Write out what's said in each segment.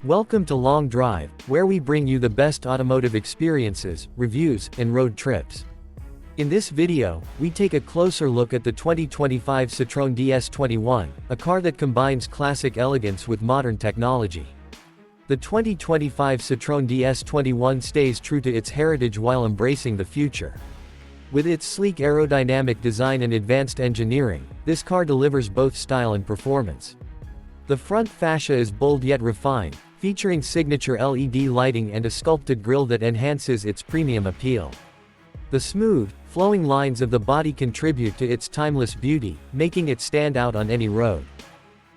Welcome to Long Drive, where we bring you the best automotive experiences, reviews, and road trips. In this video, we take a closer look at the 2025 Citroën DS21, a car that combines classic elegance with modern technology. The 2025 Citroën DS21 stays true to its heritage while embracing the future. With its sleek aerodynamic design and advanced engineering, this car delivers both style and performance. The front fascia is bold yet refined, featuring signature LED lighting and a sculpted grille that enhances its premium appeal. The smooth, flowing lines of the body contribute to its timeless beauty, making it stand out on any road.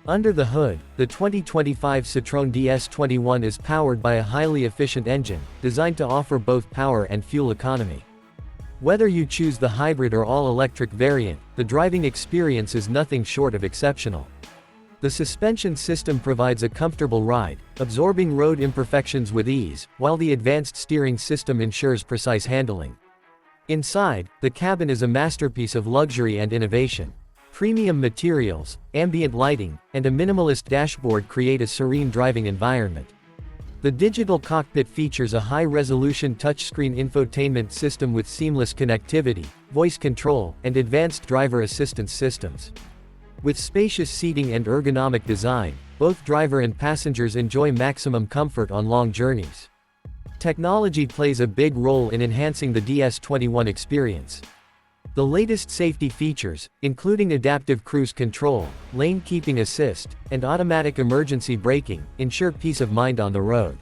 Under the hood, the 2025 Citroën DS21 is powered by a highly efficient engine, designed to offer both power and fuel economy. Whether you choose the hybrid or all-electric variant, the driving experience is nothing short of exceptional. The suspension system provides a comfortable ride, absorbing road imperfections with ease, while the advanced steering system ensures precise handling. Inside, the cabin is a masterpiece of luxury and innovation. Premium materials, ambient lighting, and a minimalist dashboard create a serene driving environment. The digital cockpit features a high-resolution touchscreen infotainment system with seamless connectivity, voice control, and advanced driver assistance systems. With spacious seating and ergonomic design, both driver and passengers enjoy maximum comfort on long journeys. Technology plays a big role in enhancing the DS21 experience. The latest safety features, including adaptive cruise control, lane keeping assist, and automatic emergency braking, ensure peace of mind on the road.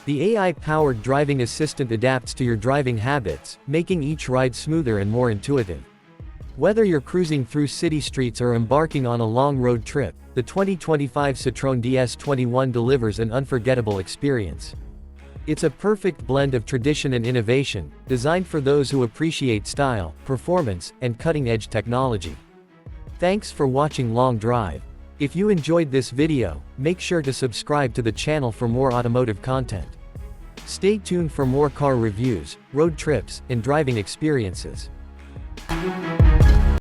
The AI-powered driving assistant adapts to your driving habits, making each ride smoother and more intuitive. Whether you're cruising through city streets or embarking on a long road trip, the 2025 Citroën DS21 delivers an unforgettable experience. It's a perfect blend of tradition and innovation, designed for those who appreciate style, performance, and cutting-edge technology. Thanks for watching Long Drive. If you enjoyed this video, make sure to subscribe to the channel for more automotive content. Stay tuned for more car reviews, road trips, and driving experiences.